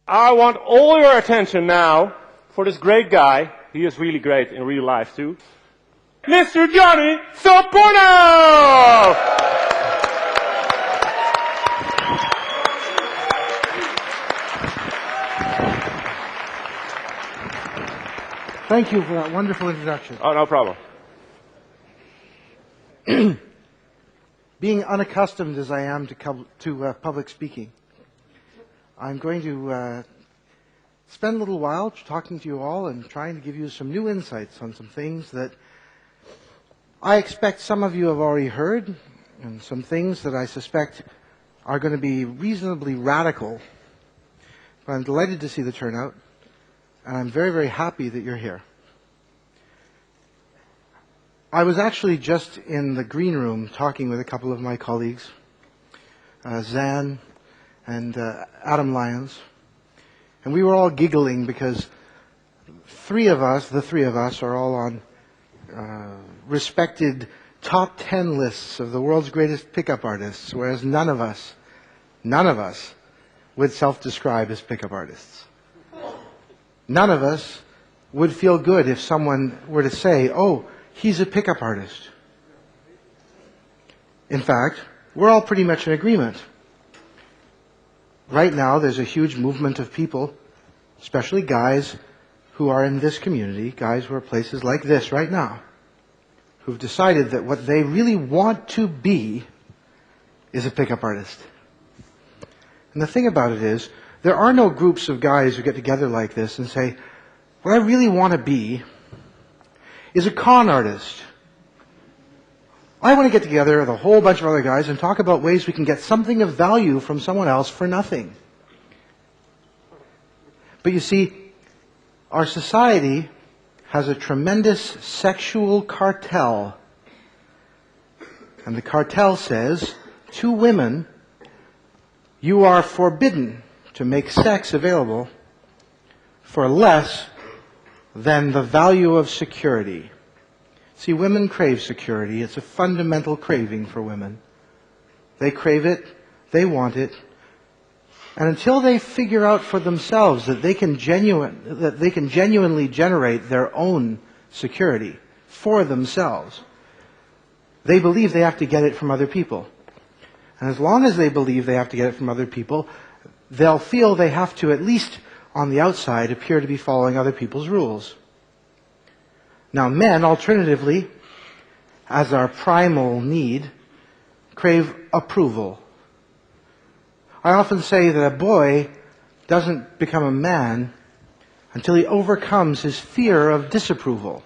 I want all your attention now for this great guy. He is really great in real life too. Mr. Johnny Soporno! Thank you for that wonderful introduction. Oh, no problem. Being unaccustomed as I am to public speaking, I'm going to spend a little while talking to you all and trying to give you some new insights on some things that I expect some of you have already heard, and some things that I suspect are going to be reasonably radical. But I'm delighted to see the turnout, and I'm very, very happy that you're here. I was actually just in the green room talking with a couple of my colleagues, Zan and Adam Lyons, and we were all giggling because the three of us are all on respected top 10 lists of the world's greatest pickup artists, whereas none of us would self-describe as pickup artists. None of us would feel good if someone were to say, oh, he's a pickup artist. In fact, we're all pretty much in agreement. Right now, there's a huge movement of people, especially guys who are in this community, guys who are places like this right now, who've decided that what they really want to be is a pickup artist. And the thing about it is, there are no groups of guys who get together like this and say, what I really want to be is a con artist. I want to get together with a whole bunch of other guys and talk about ways we can get something of value from someone else for nothing. But you see, our society has a tremendous sexual cartel. And the cartel says, to women, you are forbidden to make sex available for less than the value of security. See, women crave security. It's a fundamental craving for women. They crave it, they want it, and until they figure out for themselves that they can genuinely generate their own security for themselves, they believe they have to get it from other people. And as long as they believe they have to get it from other people, they'll feel they have to, at least on the outside, appear to be following other people's rules. Now, men, alternatively, as our primal need, crave approval. I often say that a boy doesn't become a man until he overcomes his fear of disapproval.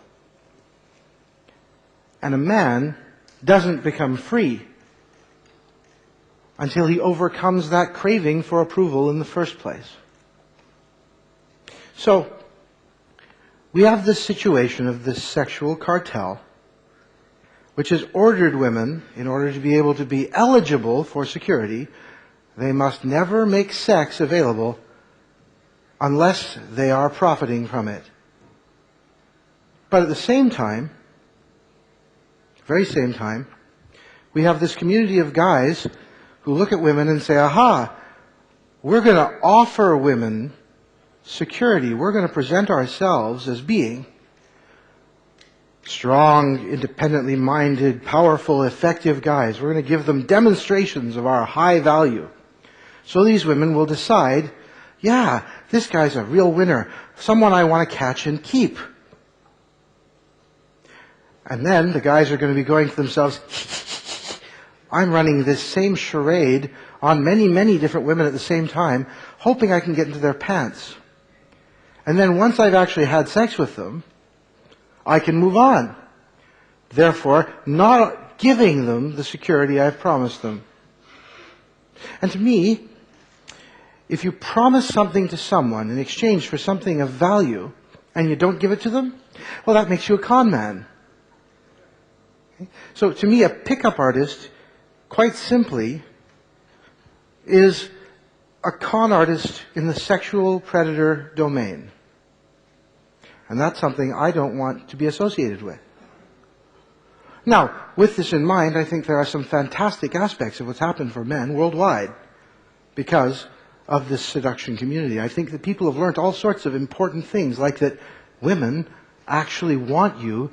And a man doesn't become free until he overcomes that craving for approval in the first place. So, we have this situation of this sexual cartel, which has ordered women, in order to be able to be eligible for security, they must never make sex available unless they are profiting from it. But at the same time, very same time, we have this community of guys who look at women and say, aha, we're going to offer women security. We're going to present ourselves as being strong, independently minded, powerful, effective guys. We're going to give them demonstrations of our high value. So these women will decide, yeah, this guy's a real winner, someone I want to catch and keep. And then the guys are going to be going to themselves, I'm running this same charade on many, many different women at the same time, hoping I can get into their pants. And then once I've actually had sex with them, I can move on. Therefore, not giving them the security I've promised them. And to me, if you promise something to someone in exchange for something of value, and you don't give it to them, well, that makes you a con man. Okay? So to me, a pickup artist, quite simply, is a con artist in the sexual predator domain. And that's something I don't want to be associated with. Now, with this in mind, I think there are some fantastic aspects of what's happened for men worldwide. Because of this seduction community. I think that people have learned all sorts of important things, like that women actually want you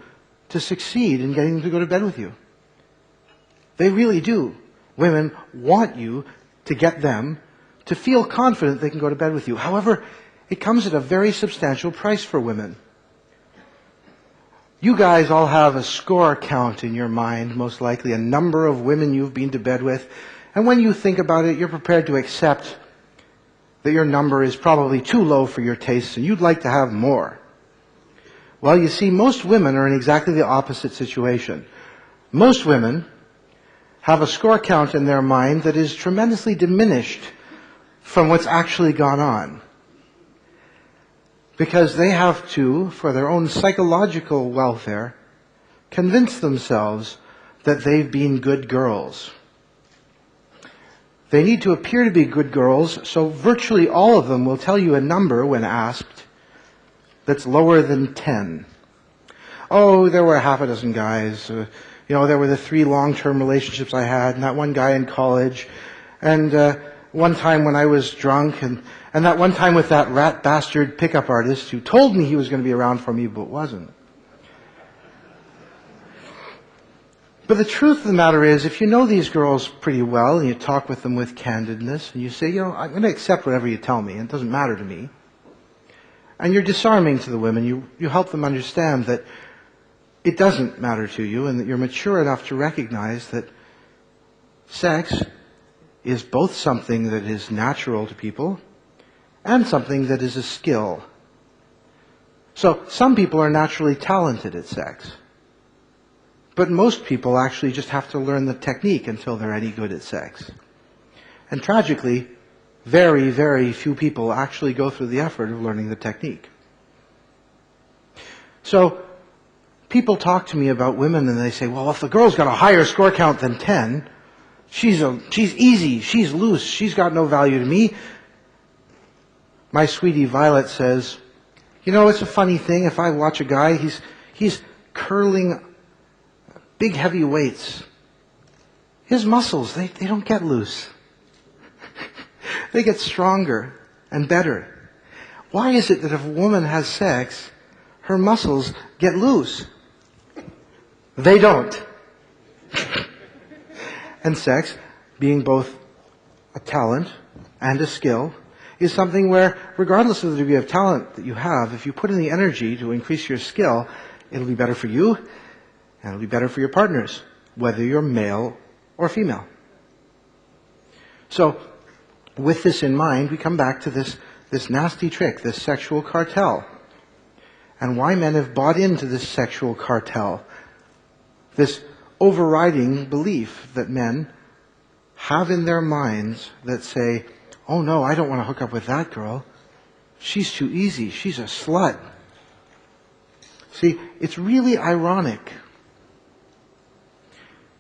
to succeed in getting them to go to bed with you. They really do. Women want you to get them to feel confident they can go to bed with you. However, it comes at a very substantial price for women. You guys all have a score count in your mind, most likely, a number of women you've been to bed with. And when you think about it, you're prepared to accept that your number is probably too low for your tastes and you'd like to have more. Well, you see, most women are in exactly the opposite situation. Most women have a score count in their mind that is tremendously diminished from what's actually gone on. Because they have to, for their own psychological welfare, convince themselves that they've been good girls. They need to appear to be good girls, so virtually all of them will tell you a number when asked that's lower than 10. Oh, there were half a dozen guys. There were the 3 long-term relationships I had, and that one guy in college, and one time when I was drunk, and that one time with that rat bastard pickup artist who told me he was going to be around for me but wasn't. But the truth of the matter is, if you know these girls pretty well and you talk with them with candidness and you say, I'm going to accept whatever you tell me, and it doesn't matter to me, and you're disarming to the women, you help them understand that it doesn't matter to you and that you're mature enough to recognize that sex is both something that is natural to people and something that is a skill. So some people are naturally talented at sex. But most people actually just have to learn the technique until they're any good at sex. And tragically, very, very few people actually go through the effort of learning the technique. So people talk to me about women and they say, well, if the girl's got a higher score count than 10, she's easy, she's loose, she's got no value to me. My sweetie Violet says, it's a funny thing. If I watch a guy, he's curling big heavy weights. His muscles, they don't get loose. They get stronger and better. Why is it that if a woman has sex, her muscles get loose? They don't. And sex, being both a talent and a skill, is something where, regardless of the degree of talent that you have, if you put in the energy to increase your skill, it'll be better for you, and it'll be better for your partners, whether you're male or female. So, with this in mind, we come back to this nasty trick, this sexual cartel, and why men have bought into this sexual cartel, this overriding belief that men have in their minds that say, oh no, I don't want to hook up with that girl. She's too easy. She's a slut. See, it's really ironic.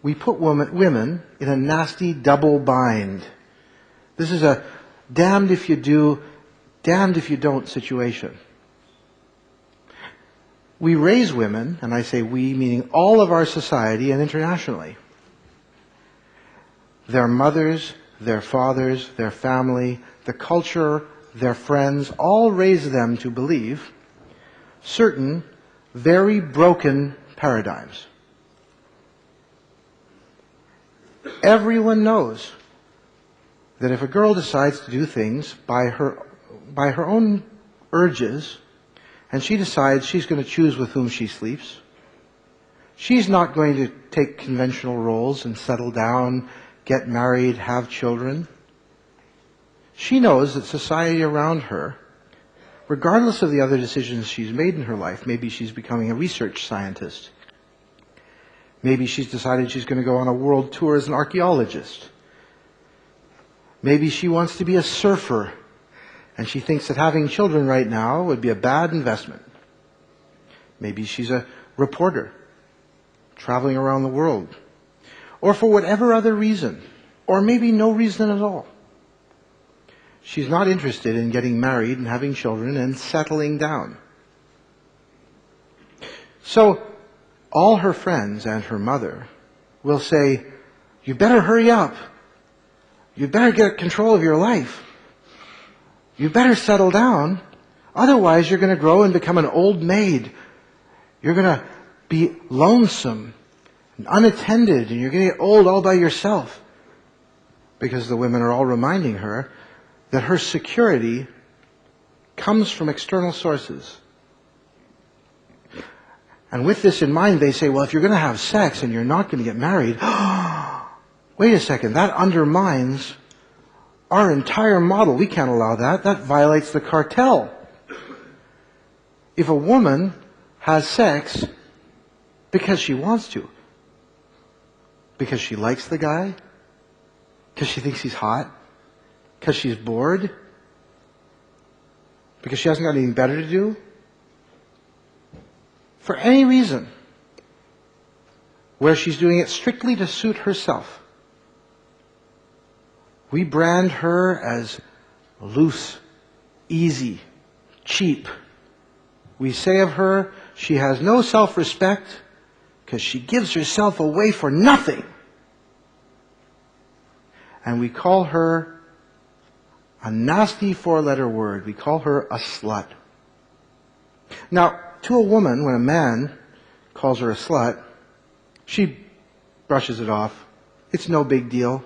We put women in a nasty double bind. This is a damned if you do, damned if you don't situation. We raise women, and I say we, meaning all of our society and internationally. Their mothers, their fathers, their family, the culture, their friends, all raise them to believe certain very broken paradigms. Everyone knows that if a girl decides to do things by her own urges, and she decides she's going to choose with whom she sleeps, she's not going to take conventional roles and settle down, get married, have children. She knows that society around her, regardless of the other decisions she's made in her life, maybe she's becoming a research scientist, maybe she's decided she's going to go on a world tour as an archaeologist, maybe she wants to be a surfer, and she thinks that having children right now would be a bad investment. Maybe she's a reporter, traveling around the world. Or for whatever other reason, or maybe no reason at all. She's not interested in getting married and having children and settling down. So, all her friends and her mother will say, you better hurry up. You better get control of your life. You better settle down. Otherwise, you're going to grow and become an old maid. You're going to be lonesome and unattended, and you're going to get old all by yourself. Because the women are all reminding her that her security comes from external sources. And with this in mind, they say, well, if you're going to have sex and you're not going to get married, wait a second, that undermines our entire model. We can't allow that. That violates the cartel. If a woman has sex because she wants to, because she likes the guy, because she thinks he's hot, because she's bored, because she hasn't got anything better to do, for any reason, where she's doing it strictly to suit herself, we brand her as loose, easy, cheap. We say of her, she has no self-respect because she gives herself away for nothing. And we call her a nasty four-letter word. We call her a slut. Now, to a woman, when a man calls her a slut, she brushes it off. It's no big deal.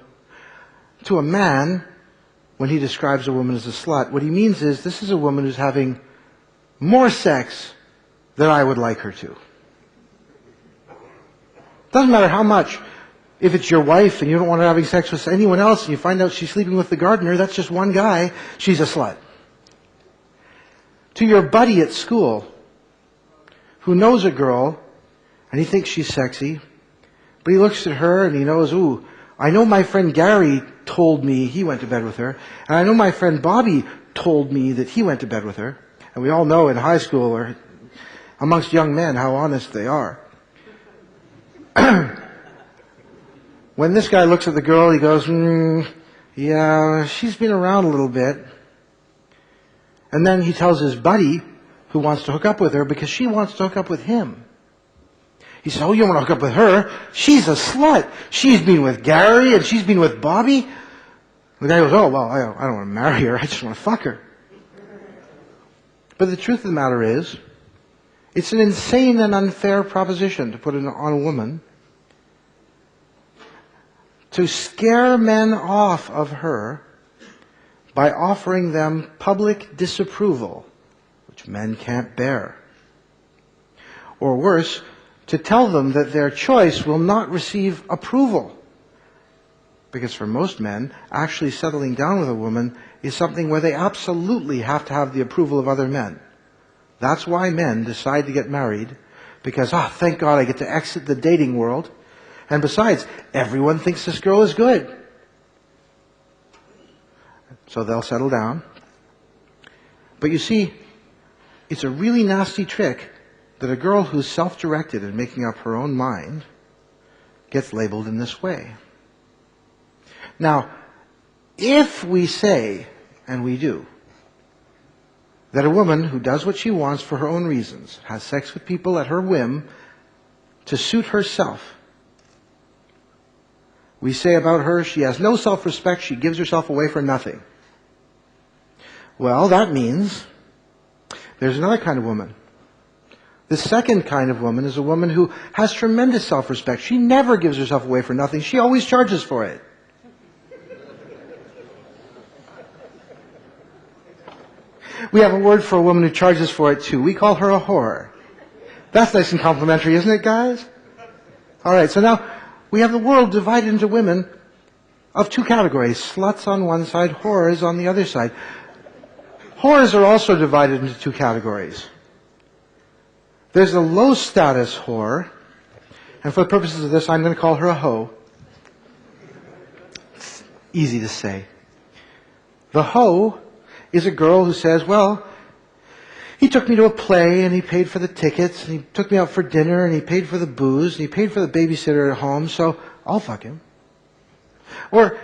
To a man, when he describes a woman as a slut, what he means is, this is a woman who's having more sex than I would like her to. Doesn't matter how much. If it's your wife and you don't want her having sex with anyone else and you find out she's sleeping with the gardener, that's just one guy, she's a slut. To your buddy at school who knows a girl and he thinks she's sexy, but he looks at her and he knows, ooh, I know my friend Gary told me he went to bed with her, and I know my friend Bobby told me that he went to bed with her. And we all know in high school or amongst young men how honest they are. When this guy looks at the girl, he goes, yeah, she's been around a little bit. And then he tells his buddy who wants to hook up with her because she wants to hook up with him. He says, oh, you don't want to hook up with her? She's a slut. She's been with Gary and she's been with Bobby. The guy goes, oh, well, I don't want to marry her. I just want to fuck her. But the truth of the matter is, it's an insane and unfair proposition to put it on a woman to scare men off of her by offering them public disapproval, which men can't bear. Or worse, to tell them that their choice will not receive approval. Because for most men, actually settling down with a woman is something where they absolutely have to have the approval of other men. That's why men decide to get married, because, thank God I get to exit the dating world. And besides, everyone thinks this girl is good. So they'll settle down. But you see, it's a really nasty trick that a girl who's self-directed and making up her own mind gets labeled in this way. Now, if we say, and we do, that a woman who does what she wants for her own reasons, has sex with people at her whim to suit herself, we say about her, she has no self-respect, she gives herself away for nothing. Well, that means there's another kind of woman. The second kind of woman is a woman who has tremendous self-respect. She never gives herself away for nothing. She always charges for it. We have a word for a woman who charges for it too. We call her a whore. That's nice and complimentary, isn't it, guys? All right, so now we have the world divided into women of two categories. Sluts on one side, whores on the other side. Whores are also divided into two categories. There's a low-status whore, and for the purposes of this, I'm going to call her a hoe. It's easy to say. The hoe is a girl who says, well, he took me to a play and he paid for the tickets and he took me out for dinner and he paid for the booze and he paid for the babysitter at home, so I'll fuck him. Or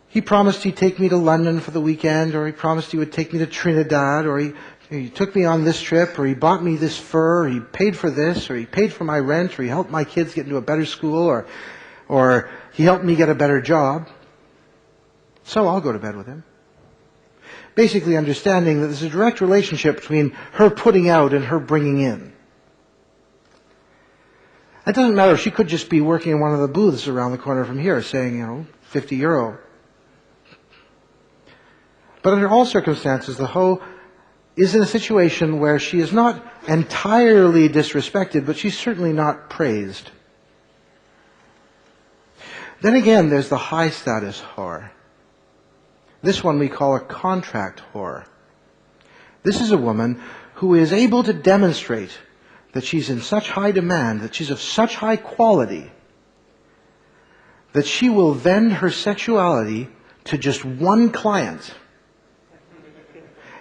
he promised he'd take me to London for the weekend, or he promised he would take me to Trinidad, or he took me on this trip, or he bought me this fur, or he paid for this, or he paid for my rent, or he helped my kids get into a better school, or he helped me get a better job. So I'll go to bed with him. basically understanding that there's a direct relationship between her putting out and her bringing in. It doesn't matter. She could just be working in one of the booths around the corner from here saying, €50. But under all circumstances, the hoe is in a situation where she is not entirely disrespected, but she's certainly not praised. Then again, there's the high status whore. This one we call a contract whore. This is a woman who is able to demonstrate that she's in such high demand, that she's of such high quality, that she will vend her sexuality to just one client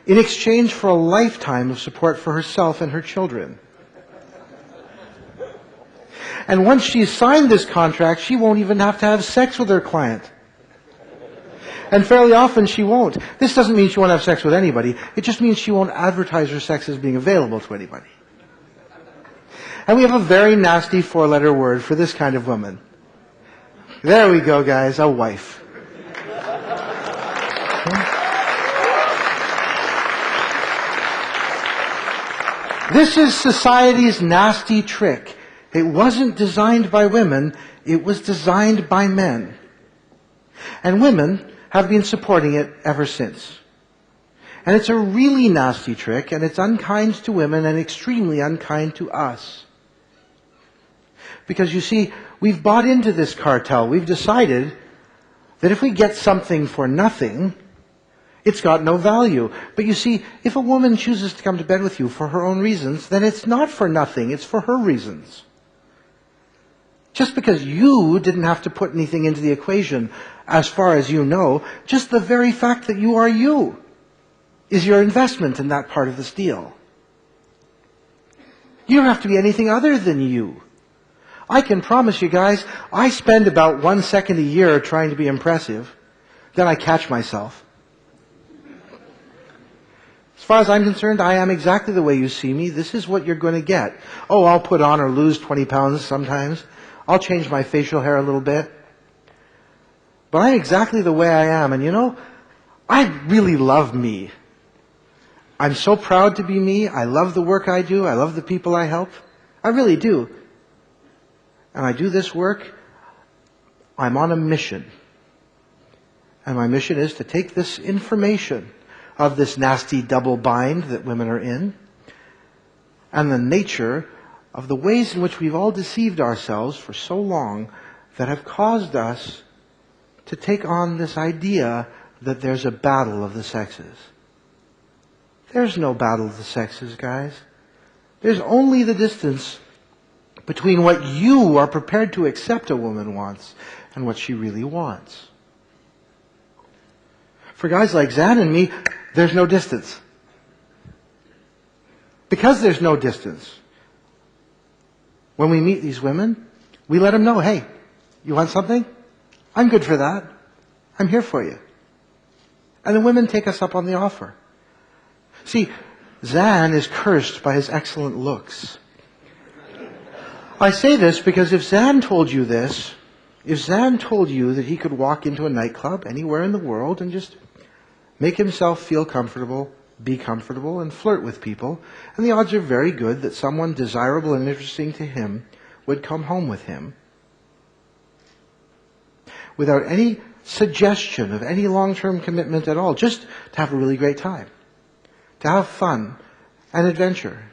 in exchange for a lifetime of support for herself and her children. And once she's signed this contract, she won't even have to have sex with her client. And fairly often she won't. This doesn't mean she won't have sex with anybody. It just means she won't advertise her sex as being available to anybody. And we have a very nasty four-letter word for this kind of woman. There we go, guys, a wife. This is society's nasty trick. It wasn't designed by women, it was designed by men. And women have been supporting it ever since. And it's a really nasty trick, and it's unkind to women and extremely unkind to us. Because you see, we've bought into this cartel. We've decided that if we get something for nothing, it's got no value. But you see, if a woman chooses to come to bed with you for her own reasons, then it's not for nothing, it's for her reasons. Just because you didn't have to put anything into the equation, as far as you know, just the very fact that you are you is your investment in that part of this deal. You don't have to be anything other than you. I can promise you guys, I spend about 1 second a year trying to be impressive. Then I catch myself. As far as I'm concerned, I am exactly the way you see me. This is what you're going to get. Oh, I'll put on or lose 20 pounds sometimes. I'll change my facial hair a little bit. But I'm exactly the way I am. And I really love me. I'm so proud to be me. I love the work I do. I love the people I help. I really do. And I do this work. I'm on a mission. And my mission is to take this information of this nasty double bind that women are in, and the nature of the ways in which we've all deceived ourselves for so long that have caused us to take on this idea that there's a battle of the sexes. There's no battle of the sexes, guys. There's only the distance between what you are prepared to accept a woman wants and what she really wants. For guys like Zan and me, there's no distance. Because there's no distance, when we meet these women, we let them know, hey, you want something? I'm good for that. I'm here for you. And the women take us up on the offer. See, Zan is cursed by his excellent looks. I say this because if Zan told you this, if Zan told you that he could walk into a nightclub anywhere in the world and just make himself feel comfortable, be comfortable, and flirt with people, and the odds are very good that someone desirable and interesting to him would come home with him without any suggestion of any long-term commitment at all, just to have a really great time, to have fun and adventure.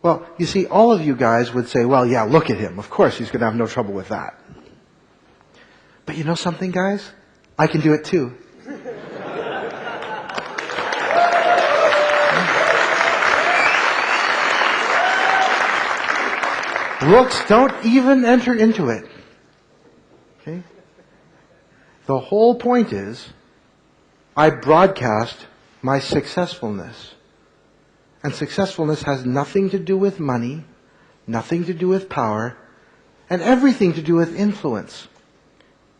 Well, you see, all of you guys would say, well, yeah, look at him. Of course he's going to have no trouble with that. But you know something, guys? I can do it too. Looks don't even enter into it. Okay? The whole point is, I broadcast my successfulness. And successfulness has nothing to do with money, nothing to do with power, and everything to do with influence.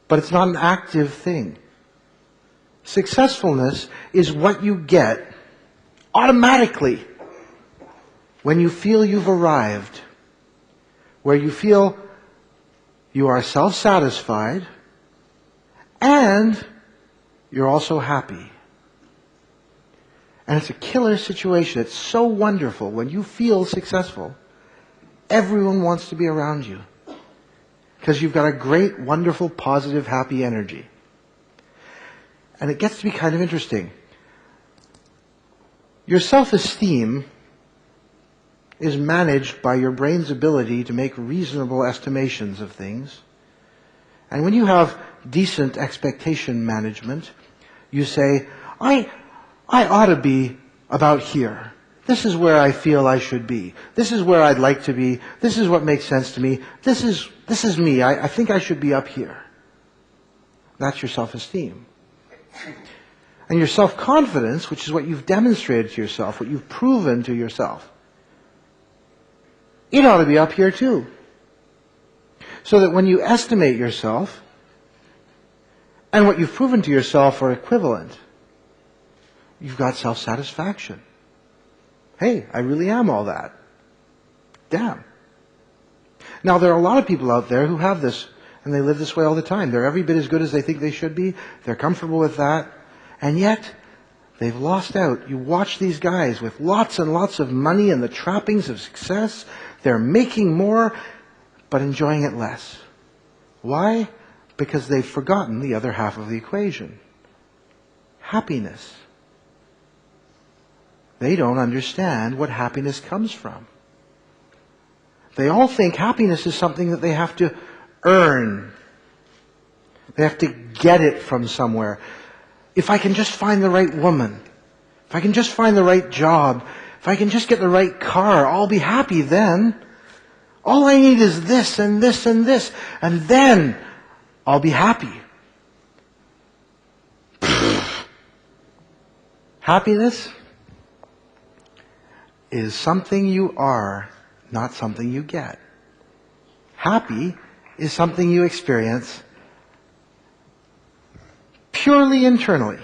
But it's not an active thing. Successfulness is what you get automatically when you feel you've arrived, where you feel you are self-satisfied and you're also happy. And it's a killer situation. It's so wonderful. When you feel successful, everyone wants to be around you. Because you've got a great, wonderful, positive, happy energy. And it gets to be kind of interesting. Your self-esteem is managed by your brain's ability to make reasonable estimations of things. And when you have decent expectation management, you say, I ought to be about here. This is where I feel I should be. This is where I'd like to be. This is what makes sense to me. This is me. I think I should be up here. That's your self-esteem. And your self-confidence, which is what you've demonstrated to yourself, what you've proven to yourself, it ought to be up here too. So that when you estimate yourself and what you've proven to yourself are equivalent, you've got self-satisfaction. Hey, I really am all that. Damn. Now, there are a lot of people out there who have this, and they live this way all the time. They're every bit as good as they think they should be. They're comfortable with that. And yet, they've lost out. You watch these guys with lots and lots of money and the trappings of success. They're making more, but enjoying it less. Why? Because they've forgotten the other half of the equation. Happiness. They don't understand what happiness comes from. They all think happiness is something that they have to earn. They have to get it from somewhere. If I can just find the right woman, if I can just find the right job, if I can just get the right car, I'll be happy then. All I need is this and this and this, and then I'll be happy. Happiness is something you are, not something you get. Happy is something you experience purely internally.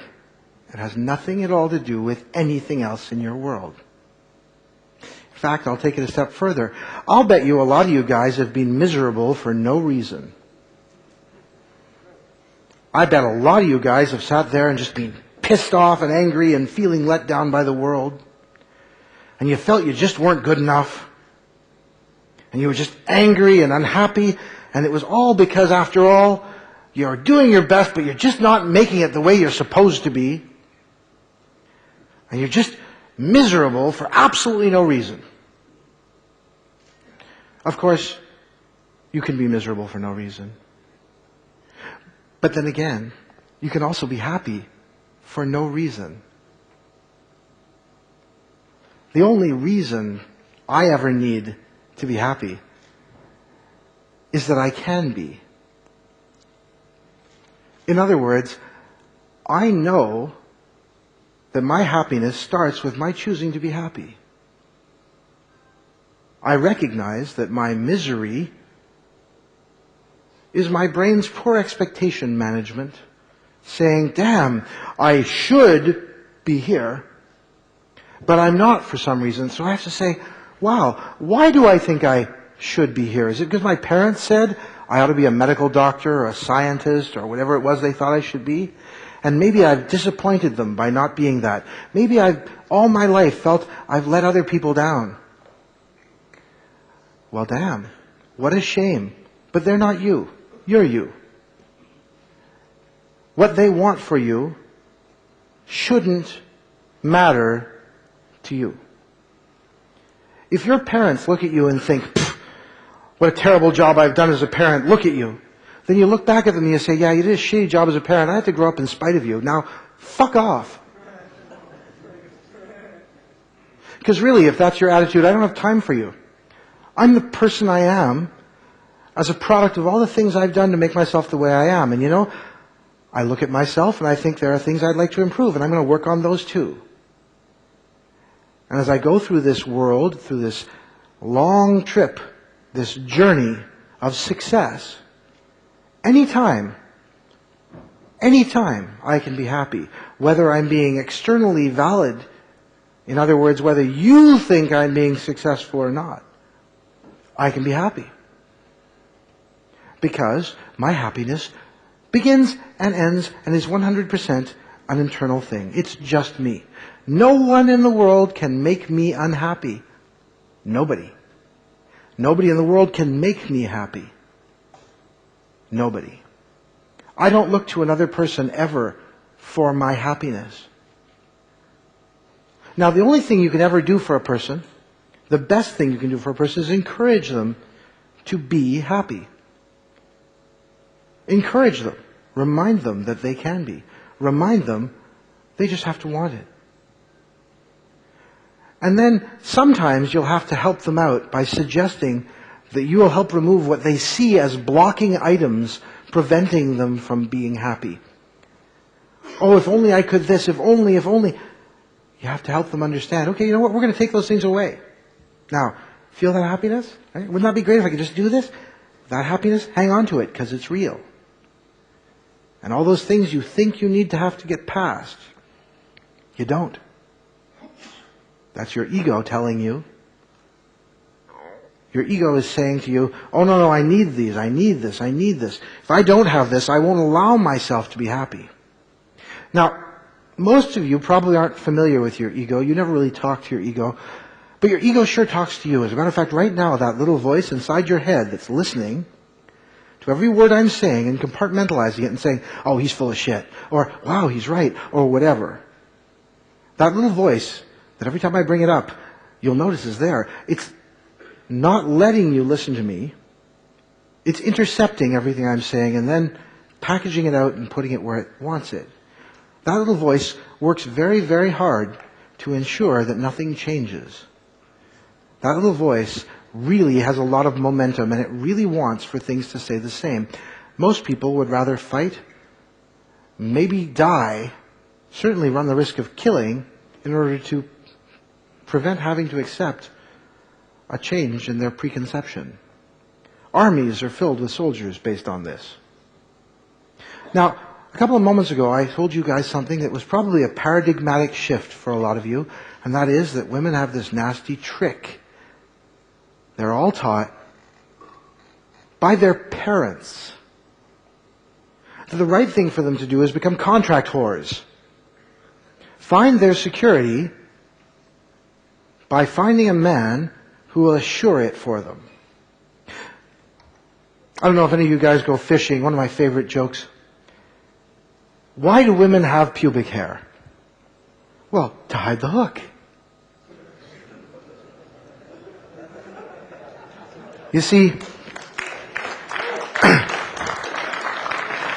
It has nothing at all to do with anything else in your world. In fact, I'll take it a step further. I'll bet you a lot of you guys have been miserable for no reason. I bet a lot of you guys have sat there and just been pissed off and angry and feeling let down by the world. And you felt you just weren't good enough. And you were just angry and unhappy. And it was all because, after all, you're doing your best, but you're just not making it the way you're supposed to be. And you're just miserable for absolutely no reason. Of course, you can be miserable for no reason. But then again, you can also be happy for no reason. The only reason I ever need to be happy is that I can be. In other words, I know that my happiness starts with my choosing to be happy. I recognize that my misery is my brain's poor expectation management saying, damn, I should be here, but I'm not for some reason. So I have to say, wow, why do I think I should be here? Is it because my parents said I ought to be a medical doctor or a scientist or whatever it was they thought I should be? And maybe I've disappointed them by not being that. Maybe I've all my life felt I've let other people down. Well, damn, what a shame. But they're not you. You're you. What they want for you shouldn't matter to you. If your parents look at you and think, what a terrible job I've done as a parent, look at you. Then you look back at them and you say, yeah, you did a shitty job as a parent. I had to grow up in spite of you. Now, fuck off. Because really, if that's your attitude, I don't have time for you. I'm the person I am as a product of all the things I've done to make myself the way I am. And you know, I look at myself and I think there are things I'd like to improve, and I'm going to work on those too. And as I go through this world, through this long trip, this journey of success, anytime I can be happy, whether I'm being externally valid, in other words, whether you think I'm being successful or not, I can be happy. Because my happiness begins and ends and is 100% an internal thing. It's just me. No one in the world can make me unhappy. Nobody. Nobody in the world can make me happy. Nobody. I don't look to another person ever for my happiness. Now, the only thing you can ever do for a person, the best thing you can do for a person, is encourage them to be happy. Encourage them. Remind them that they can be. Remind them they just have to want it. And then sometimes you'll have to help them out by suggesting that you will help remove what they see as blocking items preventing them from being happy. Oh, if only I could this, if only. You have to help them understand, okay, you know what, we're going to take those things away. Now, feel that happiness? Right? Wouldn't that be great if I could just do this? That happiness, hang on to it because it's real. And all those things you think you need to have to get past, you don't. That's your ego telling you. Your ego is saying to you, oh no, I need these, I need this, I need this. If I don't have this, I won't allow myself to be happy. Now, most of you probably aren't familiar with your ego. You never really talk to your ego. But your ego sure talks to you. As a matter of fact, right now, that little voice inside your head that's listening to every word I'm saying and compartmentalizing it and saying, oh, he's full of shit, or wow, he's right, or whatever. That little voice that every time I bring it up, you'll notice is there. It's not letting you listen to me. It's intercepting everything I'm saying and then packaging it out and putting it where it wants it. That little voice works very, very hard to ensure that nothing changes. That little voice really has a lot of momentum and it really wants for things to stay the same. Most people would rather fight, maybe die, certainly run the risk of killing in order to prevent having to accept a change in their preconception. Armies are filled with soldiers based on this. Now, a couple of moments ago, I told you guys something that was probably a paradigmatic shift for a lot of you, and that is that women have this nasty trick. They're all taught by their parents that the right thing for them to do is become contract whores. Find their security by finding a man who will assure it for them. I don't know if any of you guys go fishing. One of my favorite jokes. Why do women have pubic hair? Well, to hide the hook. You see,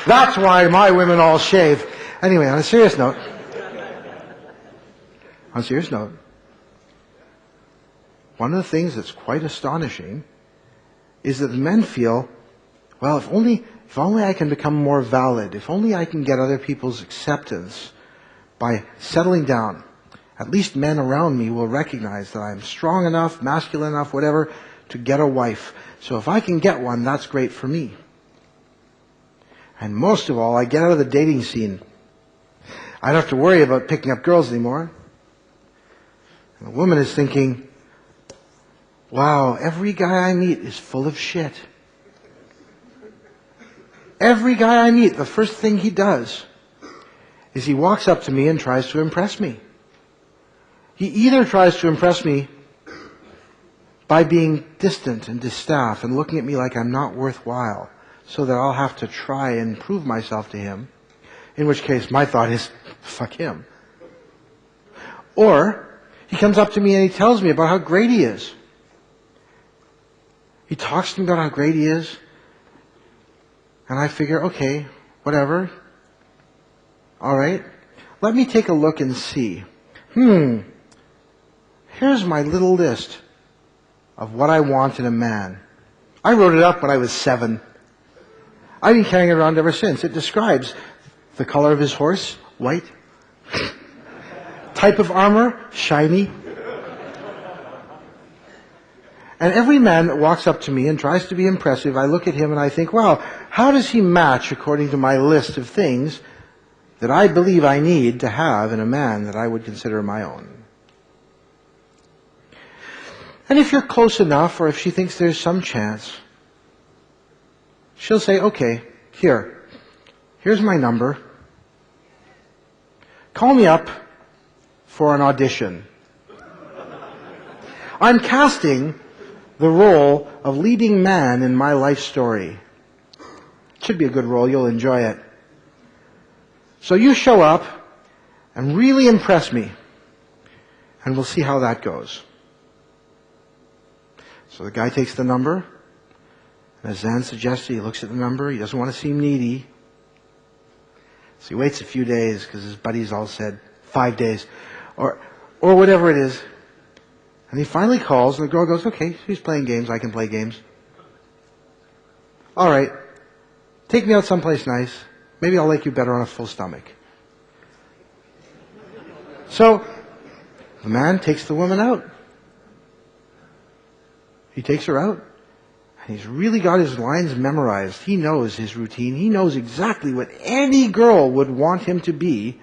that's why my women all shave. Anyway, on a serious note, one of the things that's quite astonishing is that the men feel, well, if only I can become more valid, if only I can get other people's acceptance by settling down, at least men around me will recognize that I'm strong enough, masculine enough, whatever, to get a wife. So if I can get one, that's great for me. And most of all, I get out of the dating scene. I don't have to worry about picking up girls anymore. And the woman is thinking, wow, every guy I meet is full of shit. Every guy I meet, the first thing he does is he walks up to me and tries to impress me. He either tries to impress me by being distant and distaff and looking at me like I'm not worthwhile, so that I'll have to try and prove myself to him, in which case my thought is, fuck him. Or he comes up to me and he tells me about how great he is. He talks to me about how great he is, and I figure, okay, whatever. All right, let me take a look and see. Here's my little list of what I want in a man. I wrote it up when I was 7. I've been carrying it around ever since. It describes the color of his horse, white. Type of armor, shiny. And every man that walks up to me and tries to be impressive, I look at him and I think, wow, how does he match according to my list of things that I believe I need to have in a man that I would consider my own? And if you're close enough, or if she thinks there's some chance, she'll say, okay, here's my number. call me up for an audition. I'm casting the role of leading man in my life story. Should be a good role. You'll enjoy it. So you show up and really impress me, and we'll see how that goes. So the guy takes the number, and as Zan suggested, he looks at the number. He doesn't want to seem needy. So he waits a few days because his buddies all said 5 days or whatever it is. And he finally calls, and the girl goes, okay, she's playing games. I can play games. All right. Take me out someplace nice. Maybe I'll like you better on a full stomach. So the man takes the woman out. He takes her out. And he's really got his lines memorized. He knows his routine. He knows exactly what any girl would want him to be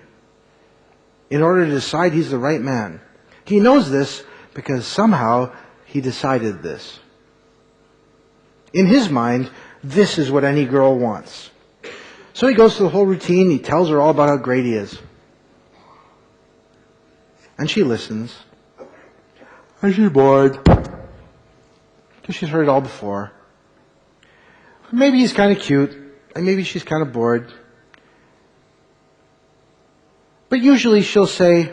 in order to decide he's the right man. He knows this because somehow he decided this. In his mind, this is what any girl wants. So he goes through the whole routine. He tells her all about how great he is. And she listens. And she's bored. Because she's heard it all before. Maybe he's kind of cute. And maybe she's kind of bored. But usually she'll say,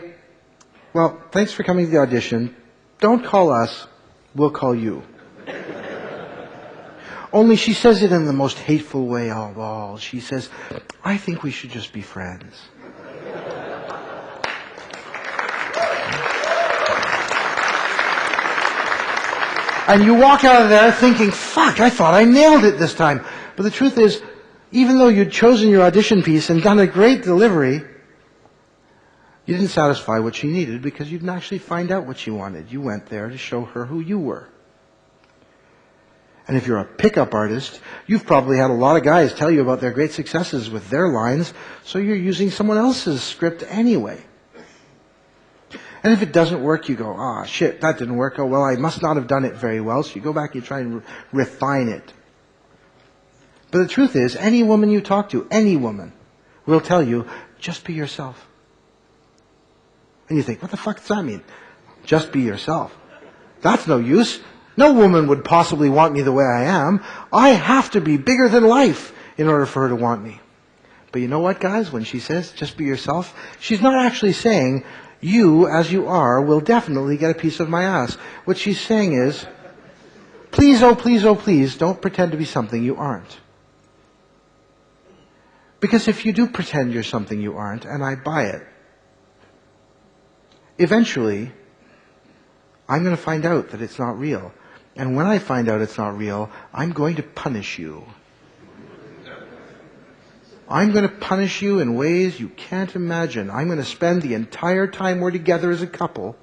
well, thanks for coming to the audition. Don't call us. We'll call you. Only she says it in the most hateful way of all. She says, I think we should just be friends. And you walk out of there thinking, fuck, I thought I nailed it this time. But the truth is, even though you'd chosen your audition piece and done a great delivery, you didn't satisfy what she needed because you didn't actually find out what she wanted. You went there to show her who you were. And if you're a pickup artist, you've probably had a lot of guys tell you about their great successes with their lines, so you're using someone else's script anyway. And if it doesn't work, you go, ah, shit, that didn't work. Oh, well, I must not have done it very well. So you go back and you try and refine it. But the truth is, any woman you talk to, any woman, will tell you, just be yourself. And you think, what the fuck does that mean? Just be yourself. That's no use. No woman would possibly want me the way I am. I have to be bigger than life in order for her to want me. But you know what, guys? When she says, just be yourself, she's not actually saying, you, as you are, will definitely get a piece of my ass. What she's saying is, please, oh please, don't pretend to be something you aren't. Because if you do pretend you're something you aren't, and I buy it, eventually, I'm going to find out that it's not real. And when I find out it's not real, I'm going to punish you. I'm going to punish you in ways you can't imagine. I'm going to spend the entire time we're together as a couple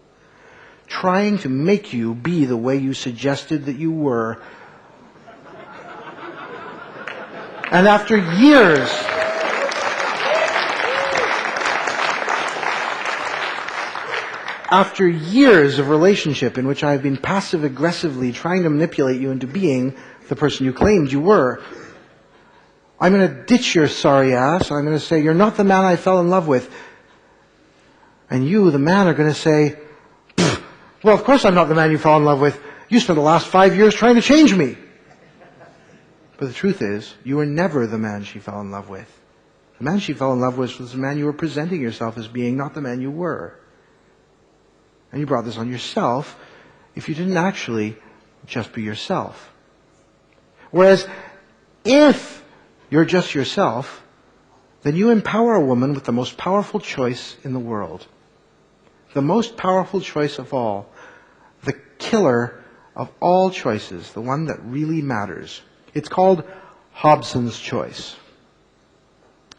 trying to make you be the way you suggested that you were. And after years of relationship in which I've been passive-aggressively trying to manipulate you into being the person you claimed you were, I'm going to ditch your sorry ass. I'm going to say, you're not the man I fell in love with. And you, the man, are going to say, well, of course I'm not the man you fell in love with. You spent the last 5 years trying to change me. But the truth is, you were never the man she fell in love with. The man she fell in love with was the man you were presenting yourself as being, not the man you were. And you brought this on yourself if you didn't actually just be yourself. Whereas, if you're just yourself, then you empower a woman with the most powerful choice in the world. The most powerful choice of all. The killer of all choices. The one that really matters. It's called Hobson's choice.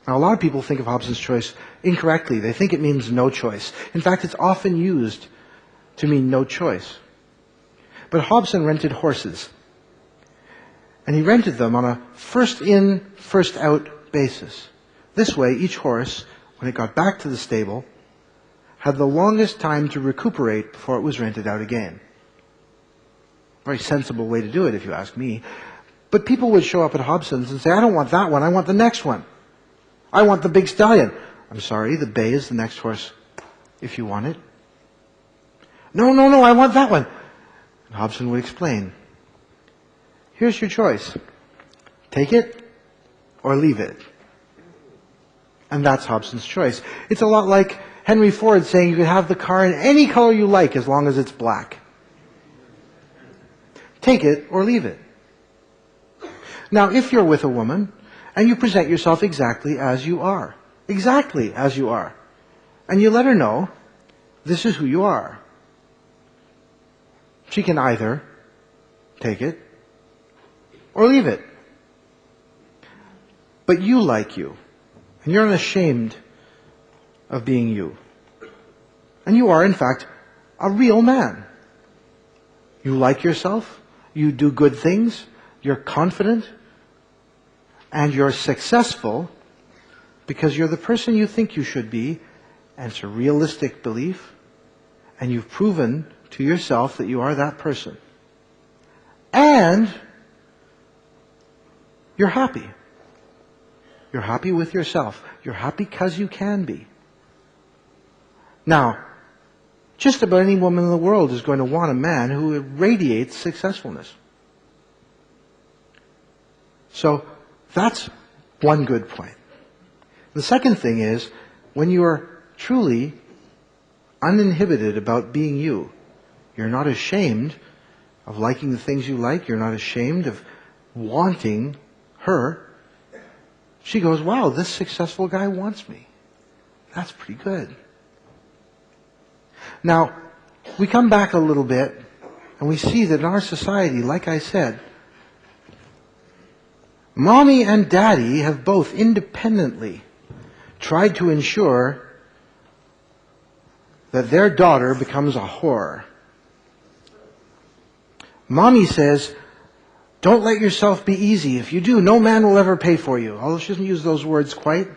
Now, a lot of people think of Hobson's choice incorrectly. They think it means no choice. In fact, it's often used to mean no choice. But Hobson rented horses. And he rented them on a first in, first out basis. This way, each horse, when it got back to the stable, had the longest time to recuperate before it was rented out again. Very sensible way to do it, if you ask me. But people would show up at Hobson's and say, I don't want that one, I want the next one. I want the big stallion. I'm sorry, the bay is the next horse if you want it. No, I want that one. And Hobson would explain. Here's your choice. Take it or leave it. And that's Hobson's choice. It's a lot like Henry Ford saying you can have the car in any color you like as long as it's black. Take it or leave it. Now, if you're with a woman and you present yourself exactly as you are, and you let her know this is who you are, she can either take it or leave it. But you like you, and you're unashamed of being you. And you are, in fact, a real man. You like yourself, you do good things, you're confident, and you're successful because you're the person you think you should be, and it's a realistic belief, and you've proven to yourself that you are that person. And you're happy. You're happy with yourself. You're happy because you can be. Now, just about any woman in the world is going to want a man who radiates successfulness. So, that's one good point. The second thing is, when you are truly uninhibited about being you, you're not ashamed of liking the things you like, you're not ashamed of wanting her, she goes, wow, this successful guy wants me. That's pretty good. Now, we come back a little bit, and we see that in our society, like I said, Mommy and Daddy have both independently tried to ensure that their daughter becomes a whore. Mommy says, don't let yourself be easy. If you do, no man will ever pay for you. Although she doesn't use those words quite.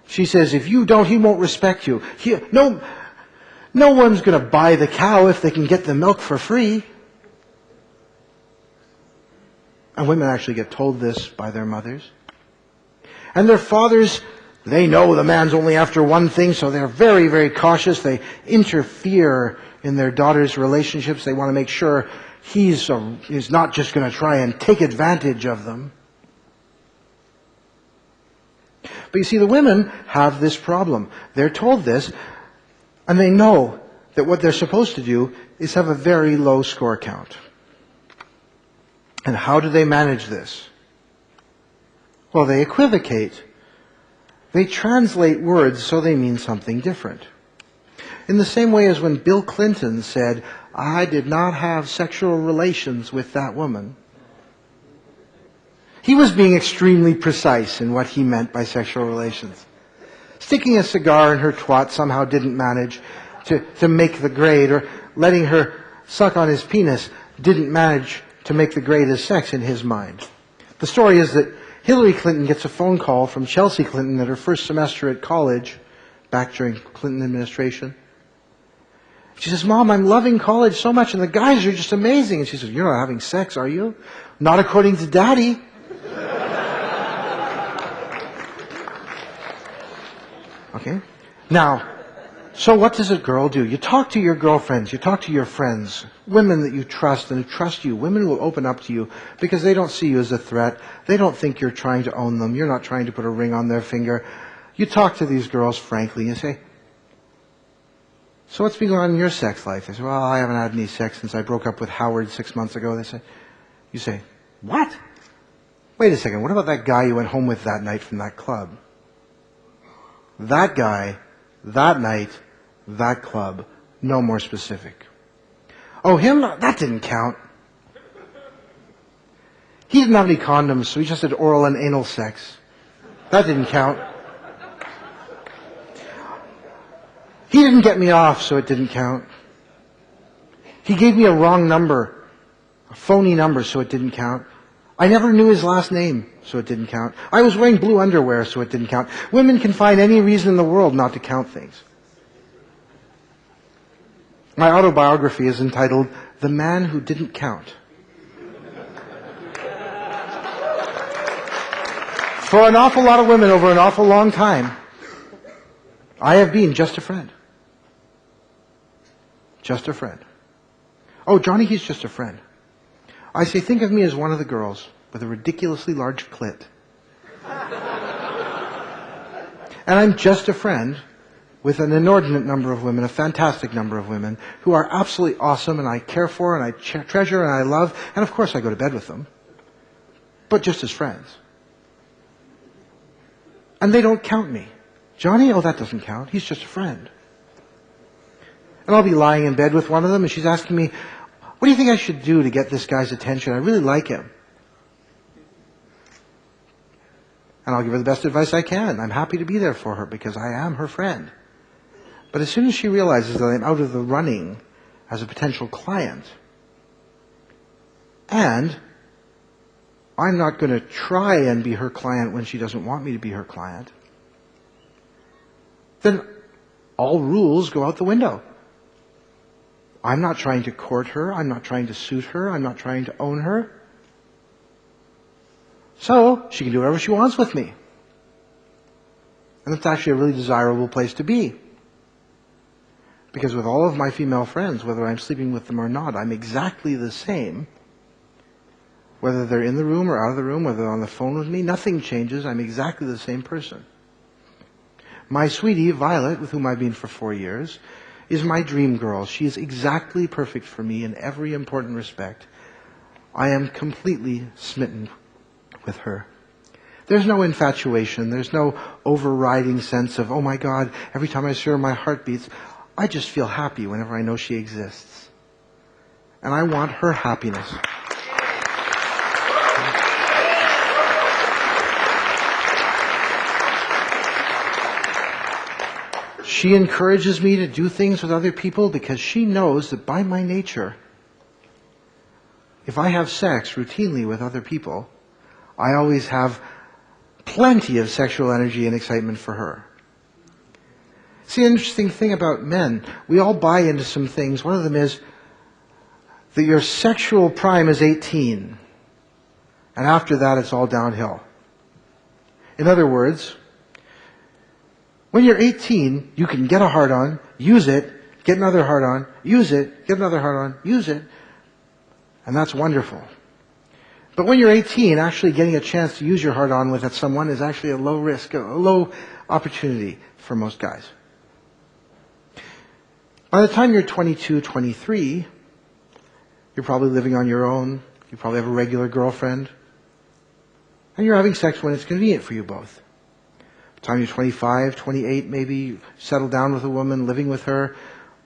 She says, if you don't, he won't respect you. No one's going to buy the cow if they can get the milk for free. And women actually get told this by their mothers. And their fathers, they know the man's only after one thing, so they're very, very cautious. They interfere in their daughters' relationships. They want to make sure he's not just going to try and take advantage of them. But you see, the women have this problem. They're told this, and they know that what they're supposed to do is have a very low score count. And how do they manage this? Well, they equivocate. They translate words so they mean something different. In the same way as when Bill Clinton said, I did not have sexual relations with that woman. He was being extremely precise in what he meant by sexual relations. Sticking a cigar in her twat somehow didn't manage to make the grade, or letting her suck on his penis didn't manage to make the grade as sex in his mind. The story is that Hillary Clinton gets a phone call from Chelsea Clinton at her first semester at college, back during Clinton administration. She says, Mom, I'm loving college so much, and the guys are just amazing. And she says, you're not having sex, are you? Not according to Daddy. Okay? Now, so what does a girl do? You talk to your girlfriends, you talk to your friends, women that you trust and who trust you. Women will open up to you because they don't see you as a threat. They don't think you're trying to own them. You're not trying to put a ring on their finger. You talk to these girls frankly and say, so what's been going on in your sex life? They say, well, I haven't had any sex since I broke up with Howard 6 months ago. You say, what? Wait a second, what about that guy you went home with that night from that club? That guy, that night, that club, no more specific. Oh, him? That didn't count. He didn't have any condoms, so he just had oral and anal sex. That didn't count. He didn't get me off, so it didn't count. He gave me a wrong number, a phony number, so it didn't count. I never knew his last name, so it didn't count. I was wearing blue underwear, so it didn't count. Women can find any reason in the world not to count things. My autobiography is entitled, The Man Who Didn't Count. For an awful lot of women over an awful long time, I have been just a friend. Just a friend. Oh, Johnny, he's just a friend. I say, think of me as one of the girls with a ridiculously large clit. And I'm just a friend with an inordinate number of women, a fantastic number of women, who are absolutely awesome and I care for and I treasure and I love. And of course I go to bed with them. But just as friends. And they don't count me. Johnny, oh, that doesn't count. He's just a friend. And I'll be lying in bed with one of them and she's asking me, what do you think I should do to get this guy's attention? I really like him. And I'll give her the best advice I can. I'm happy to be there for her because I am her friend. But as soon as she realizes that I'm out of the running as a potential client, and I'm not going to try and be her client when she doesn't want me to be her client, then all rules go out the window. I'm not trying to court her. I'm not trying to suit her. I'm not trying to own her. So, she can do whatever she wants with me. And it's actually a really desirable place to be. Because with all of my female friends, whether I'm sleeping with them or not, I'm exactly the same. Whether they're in the room or out of the room, whether they're on the phone with me, nothing changes. I'm exactly the same person. My sweetie, Violet, with whom I've been for 4 years, is my dream girl. She is exactly perfect for me in every important respect. I am completely smitten with her. There's no infatuation. There's no overriding sense of, oh my God, every time I see her my heart beats. I just feel happy whenever I know she exists. And I want her happiness. She encourages me to do things with other people because she knows that by my nature, if I have sex routinely with other people, I always have plenty of sexual energy and excitement for her. See, an interesting thing about men, we all buy into some things. One of them is that your sexual prime is 18, and after that it's all downhill. In other words, when you're 18, you can get a hard-on, use it, get another hard-on, use it, get another hard-on, use it, and that's wonderful. But when you're 18, actually getting a chance to use your hard-on with someone is actually a low risk, a low opportunity for most guys. By the time you're 22, 23, you're probably living on your own, you probably have a regular girlfriend, and you're having sex when it's convenient for you both. By the time you're 25, 28, maybe settle down with a woman, living with her,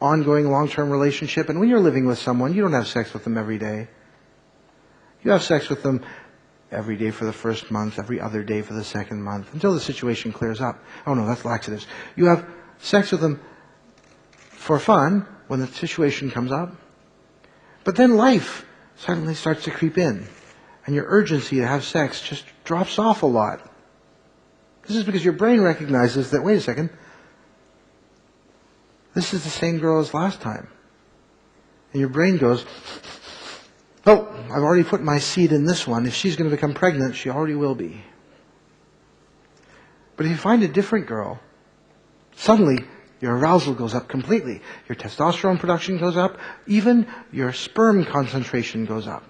ongoing long-term relationship, and when you're living with someone, you don't have sex with them every day. You have sex with them every day for the first month, every other day for the second month, until the situation clears up. Oh no, that's laxatives. You have sex with them for fun when the situation comes up. But then life suddenly starts to creep in, and your urgency to have sex just drops off a lot. This is because your brain recognizes that, wait a second, this is the same girl as last time. And your brain goes, oh, I've already put my seed in this one. If she's going to become pregnant, she already will be. But if you find a different girl, suddenly your arousal goes up completely. Your testosterone production goes up. Even your sperm concentration goes up.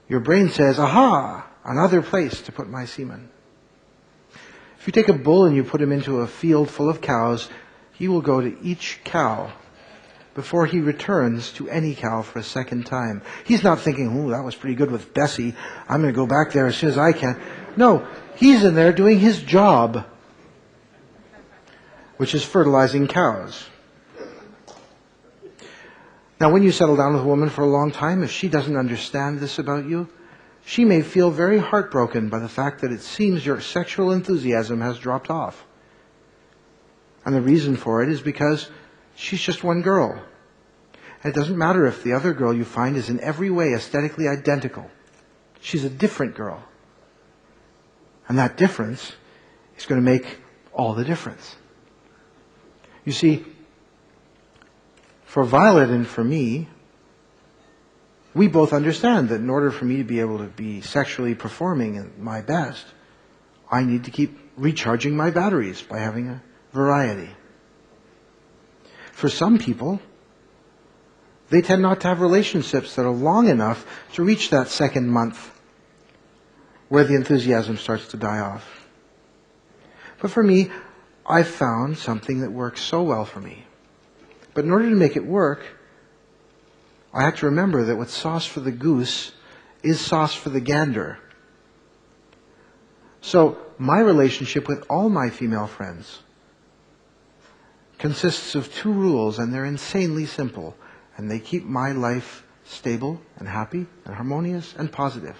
Your brain says, aha, another place to put my semen. If you take a bull and you put him into a field full of cows, he will go to each cow before he returns to any cow for a second time. He's not thinking, ooh, that was pretty good with Bessie. I'm going to go back there as soon as I can. No, he's in there doing his job, which is fertilizing cows. Now, when you settle down with a woman for a long time, if she doesn't understand this about you, she may feel very heartbroken by the fact that it seems your sexual enthusiasm has dropped off. And the reason for it is because she's just one girl. And it doesn't matter if the other girl you find is in every way aesthetically identical. She's a different girl. And that difference is going to make all the difference. You see, for Violet and for me, we both understand that in order for me to be able to be sexually performing at my best, I need to keep recharging my batteries by having a variety. For some people, they tend not to have relationships that are long enough to reach that second month where the enthusiasm starts to die off. But for me, I've found something that works so well for me. But in order to make it work, I have to remember that what's sauce for the goose is sauce for the gander. So my relationship with all my female friends consists of 2 rules, and they're insanely simple, and they keep my life stable and happy and harmonious and positive.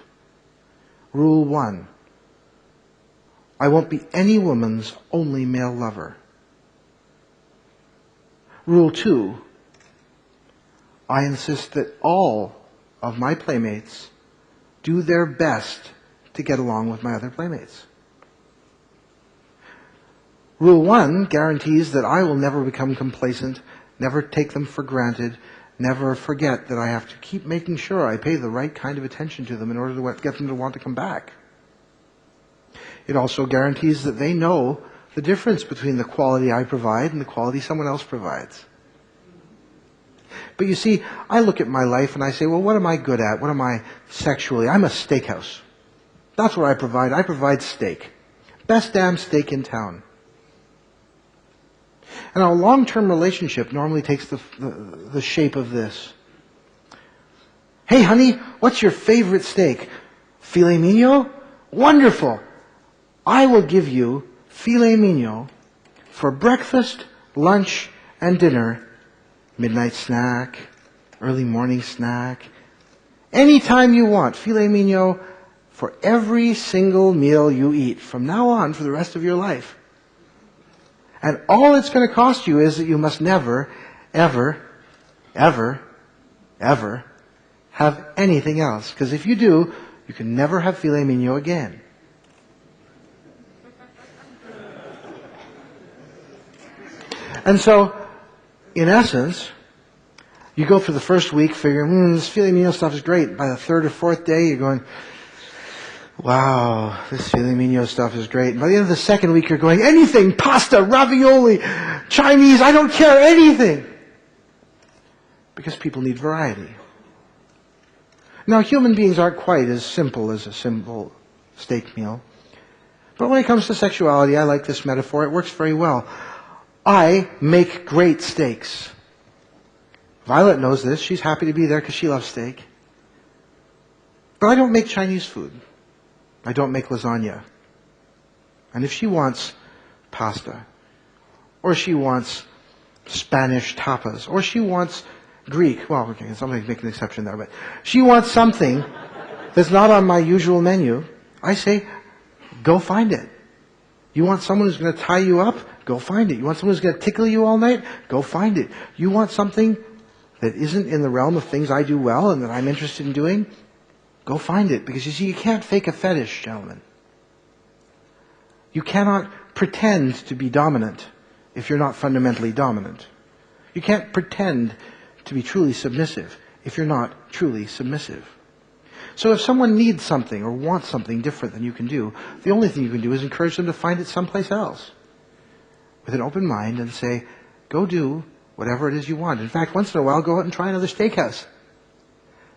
Rule 1, I won't be any woman's only male lover. Rule 2, I insist that all of my playmates do their best to get along with my other playmates. Rule 1 guarantees that I will never become complacent, never take them for granted, never forget that I have to keep making sure I pay the right kind of attention to them in order to get them to want to come back. It also guarantees that they know the difference between the quality I provide and the quality someone else provides. But you see, I look at my life and I say, well, what am I good at? What am I sexually? I'm a steakhouse. That's what I provide. I provide steak. Best damn steak in town. And a long-term relationship normally takes the shape of this. Hey, honey, what's your favorite steak? Filet mignon? Wonderful. I will give you filet mignon for breakfast, lunch, and dinner, midnight snack, early morning snack. Anytime you want, filet mignon for every single meal you eat from now on for the rest of your life. And all it's going to cost you is that you must never, ever, ever, ever have anything else. Because if you do, you can never have filet mignon again. And so, in essence, you go through the first week figuring, this filet mignon stuff is great. By the 3rd or 4th day, you're going, wow, this filet mignon stuff is great. And by the end of the 2nd week, you're going, anything, pasta, ravioli, Chinese, I don't care, anything. Because people need variety. Now, human beings aren't quite as simple as a simple steak meal. But when it comes to sexuality, I like this metaphor. It works very well. I make great steaks. Violet knows this. She's happy to be there because she loves steak. But I don't make Chinese food. I don't make lasagna. And if she wants pasta, or she wants Spanish tapas, or she wants Greek, well, okay, somebody's making an exception there, but she wants something that's not on my usual menu, I say, go find it. You want someone who's going to tie you up? Go find it. You want someone who's going to tickle you all night? Go find it. You want something that isn't in the realm of things I do well and that I'm interested in doing? Go find it. Because you see, you can't fake a fetish, gentlemen. You cannot pretend to be dominant if you're not fundamentally dominant. You can't pretend to be truly submissive if you're not truly submissive. So if someone needs something or wants something different than you can do, the only thing you can do is encourage them to find it someplace else with an open mind and say, go do whatever it is you want. In fact, once in a while, go out and try another steakhouse.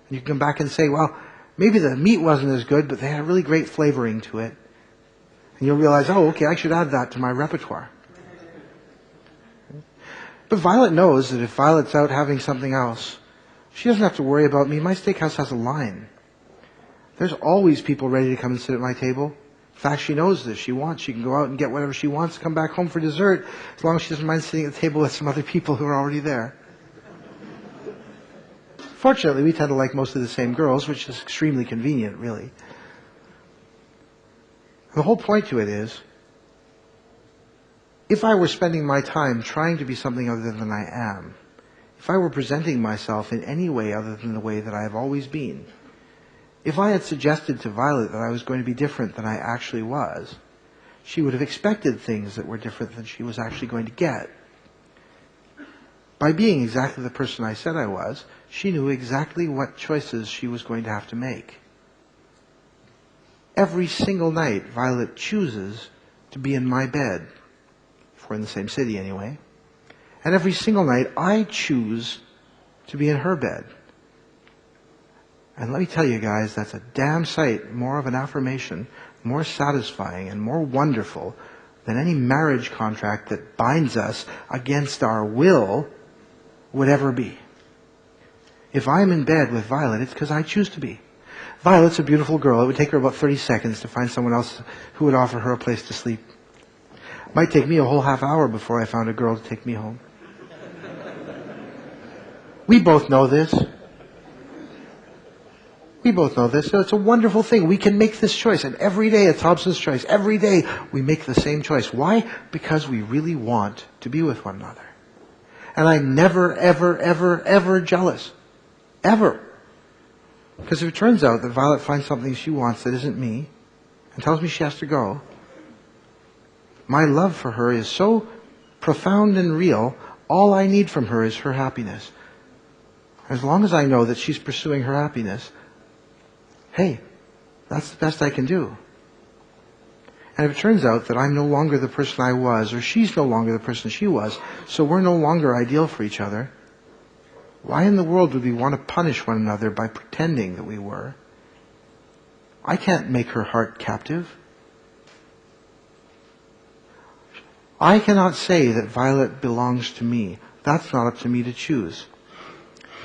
And you can come back and say, well, maybe the meat wasn't as good, but they had a really great flavoring to it. And you'll realize, oh, okay, I should add that to my repertoire. But Violet knows that if Violet's out having something else, she doesn't have to worry about me. My steakhouse has a line. There's always people ready to come and sit at my table. In fact, she knows this. She can go out and get whatever she wants, come back home for dessert, as long as she doesn't mind sitting at the table with some other people who are already there. Fortunately, we tend to like most of the same girls, which is extremely convenient, really. The whole point to it is, if I were spending my time trying to be something other than I am, if I were presenting myself in any way other than the way that I have always been, if I had suggested to Violet that I was going to be different than I actually was, she would have expected things that were different than she was actually going to get. By being exactly the person I said I was, she knew exactly what choices she was going to have to make. every single night Violet chooses to be in my bed, if we're in the same city anyway, and every single night I choose to be in her bed. And let me tell you guys, that's a damn sight more of an affirmation, more satisfying and more wonderful than any marriage contract that binds us against our will would ever be. If I'm in bed with Violet, it's because I choose to be. Violet's a beautiful girl. It would take her about 30 seconds to find someone else who would offer her a place to sleep. It might take me a whole half hour before I found a girl to take me home. We both know this. We both know this. So it's a wonderful thing. We can make this choice. And every day it's Hobson's choice. Every day we make the same choice. Why? Because we really want to be with one another. And I'm never, ever, ever, ever jealous. Ever. Because if it turns out that Violet finds something she wants that isn't me and tells me she has to go, my love for her is so profound and real, all I need from her is her happiness. As long as I know that she's pursuing her happiness, hey, that's the best I can do. And if it turns out that I'm no longer the person I was, or she's no longer the person she was, so we're no longer ideal for each other, why in the world would we want to punish one another by pretending that we were? I can't make her heart captive. I cannot say that Violet belongs to me. That's not up to me to choose.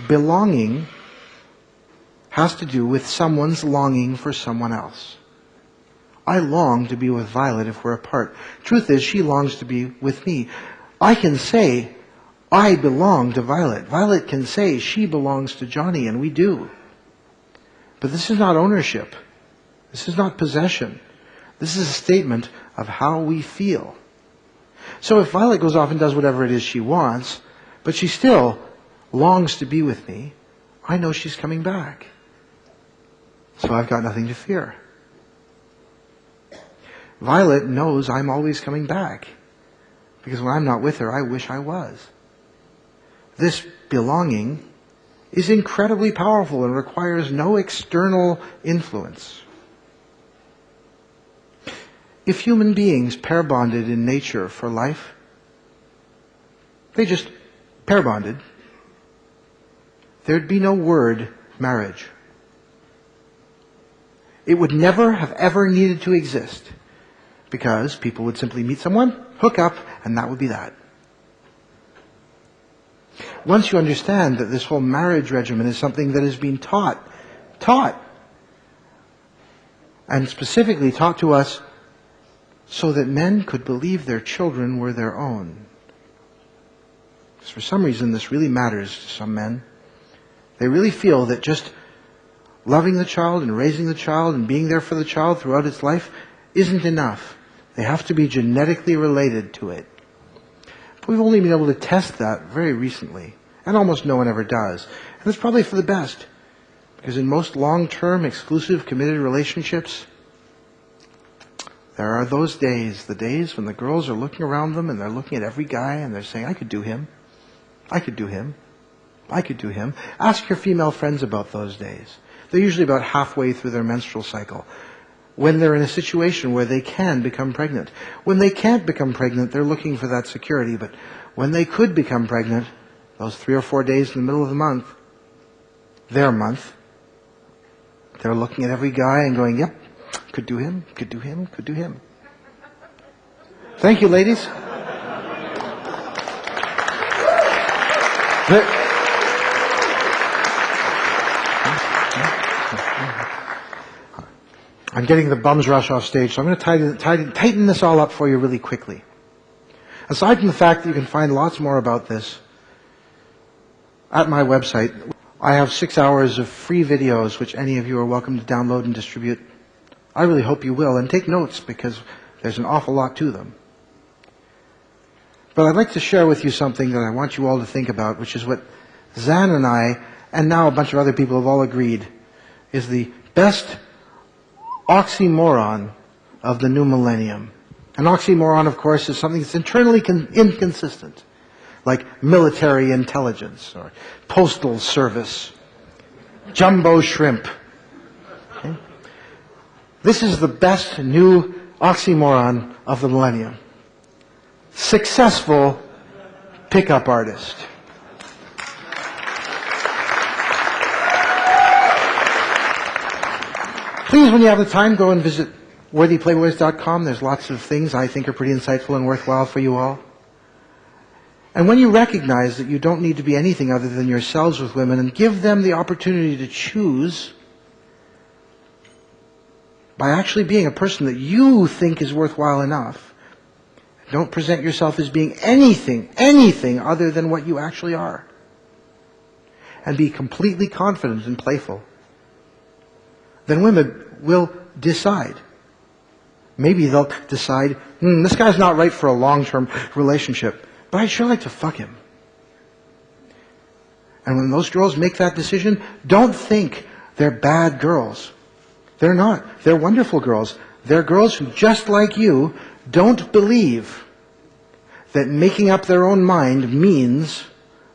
Belonging has to do with someone's longing for someone else. I long to be with Violet if we're apart. Truth is, she longs to be with me. I can say, I belong to Violet. Violet can say she belongs to Johnny, and we do. But this is not ownership. This is not possession. This is a statement of how we feel. So if Violet goes off and does whatever it is she wants, but she still longs to be with me, I know she's coming back. So I've got nothing to fear. Violet knows I'm always coming back. Because when I'm not with her, I wish I was. This belonging is incredibly powerful and requires no external influence. If human beings pair bonded in nature for life, they just pair bonded, there'd be no word marriage. It would never have ever needed to exist because people would simply meet someone, hook up, and that would be that. Once you understand that this whole marriage regimen is something that has been taught, and specifically taught to us so that men could believe their children were their own. Because for some reason this really matters to some men. They really feel that just loving the child and raising the child and being there for the child throughout its life isn't enough. They have to be genetically related to it. But we've only been able to test that very recently, and almost no one ever does. And it's probably for the best, because in most long-term, exclusive, committed relationships, there are those days, the days when the girls are looking around them and they're looking at every guy and they're saying, I could do him. I could do him. I could do him. Ask your female friends about those days. They're usually about halfway through their menstrual cycle, when they're in a situation where they can become pregnant. When they can't become pregnant, they're looking for that security. But when they could become pregnant, those 3 or 4 days in the middle of the month, their month, they're looking at every guy and going, yep, could do him, could do him, could do him. Thank you, ladies. I'm getting the bums rush off stage, so I'm going to tighten this all up for you really quickly. Aside from the fact that you can find lots more about this at my website, I have 6 hours of free videos which any of you are welcome to download and distribute. I really hope you will, and take notes because there's an awful lot to them. But I'd like to share with you something that I want you all to think about, which is what Zan and I, and now a bunch of other people have all agreed, is the best oxymoron of the new millennium. An oxymoron, of course, is something that's internally inconsistent, like military intelligence or postal service, jumbo shrimp. Okay? This is the best new oxymoron of the millennium. Successful pickup artist. Please, when you have the time, go and visit worthyplayboys.com. There's lots of things I think are pretty insightful and worthwhile for you all. And when you recognize that you don't need to be anything other than yourselves with women and give them the opportunity to choose by actually being a person that you think is worthwhile enough, don't present yourself as being anything other than what you actually are. And be completely confident and playful. Then women will decide. Maybe they'll decide, this guy's not right for a long-term relationship, but I'd sure like to fuck him. And when those girls make that decision, don't think they're bad girls. They're not. They're wonderful girls. They're girls who, just like you, don't believe that making up their own mind means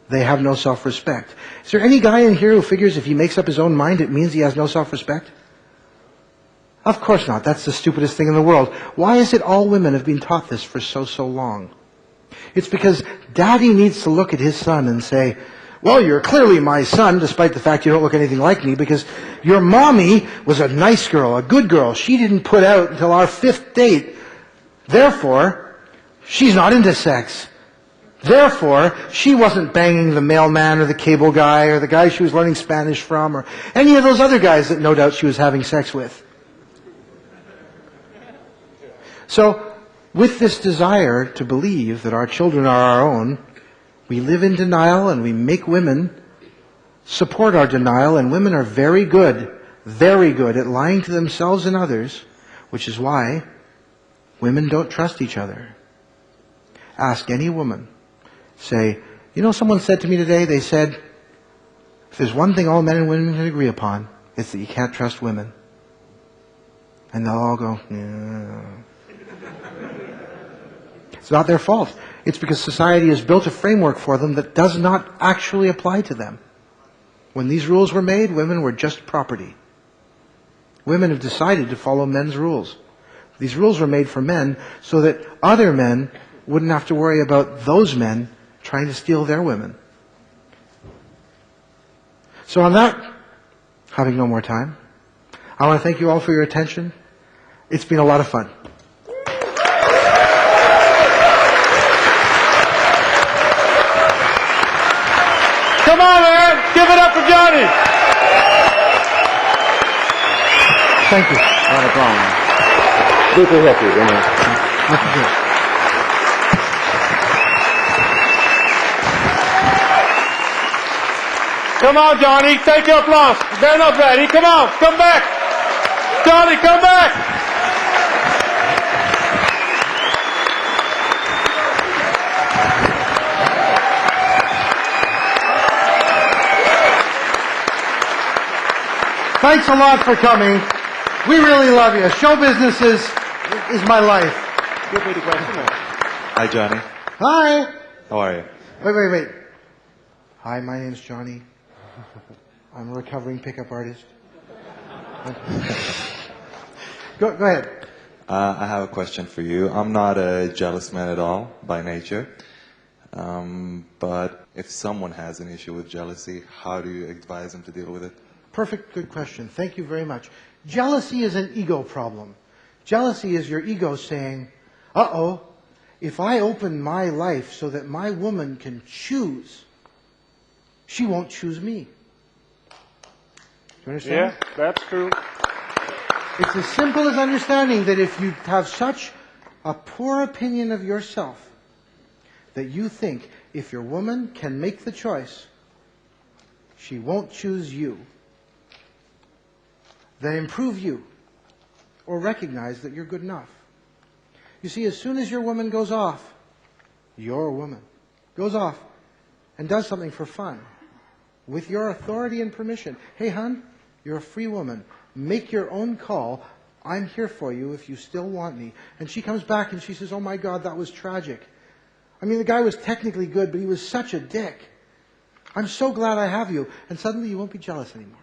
they have no self-respect. Is there any guy in here who figures if he makes up his own mind, it means he has no self-respect? Of course not. That's the stupidest thing in the world. Why is it all women have been taught this for so long? It's because daddy needs to look at his son and say, well, you're clearly my son, despite the fact you don't look anything like me, because your mommy was a nice girl, a good girl. She didn't put out until our 5th date. Therefore, she's not into sex. Therefore, she wasn't banging the mailman or the cable guy or the guy she was learning Spanish from or any of those other guys that no doubt she was having sex with. So, with this desire to believe that our children are our own, we live in denial and we make women support our denial, and women are very good at lying to themselves and others, which is why women don't trust each other. Ask any woman. Say, someone said to me today, they said, if there's one thing all men and women can agree upon, it's that you can't trust women. And they'll all go, yeah. It's not their fault. It's because society has built a framework for them that does not actually apply to them. When these rules were made, women were just property. Women have decided to follow men's rules. These rules were made for men so that other men wouldn't have to worry about those men trying to steal their women. So on that, having no more time, I want to thank you all for your attention. It's been a lot of fun. Come on, man! Give it up for Johnny! Thank you. Not a problem. Good to help you, Come on, Johnny, take your applause. They're not ready. Come on, come back. Johnny, come back. Thanks a lot for coming. We really love you. Show business is my life. Give me the question. Hi, Johnny. Hi. How are you? Wait. Hi, my name's Johnny. I'm a recovering pickup artist. Go ahead. I have a question for you. I'm not a jealous man at all, by nature. But if someone has an issue with jealousy, how do you advise them to deal with it? Perfect, good question. Thank you very much. Jealousy is an ego problem. Jealousy is your ego saying, uh-oh, if I open my life so that my woman can choose, she won't choose me. Do you understand? Yeah, that's true. It's as simple as understanding that if you have such a poor opinion of yourself that you think if your woman can make the choice, she won't choose you, then improve you or recognize that you're good enough. You see, as soon as your woman goes off, your woman goes off and does something for fun, with your authority and permission. Hey, hon, you're a free woman. Make your own call. I'm here for you if you still want me. And she comes back and she says, oh my God, that was tragic. I mean, the guy was technically good, but he was such a dick. I'm so glad I have you. And suddenly you won't be jealous anymore.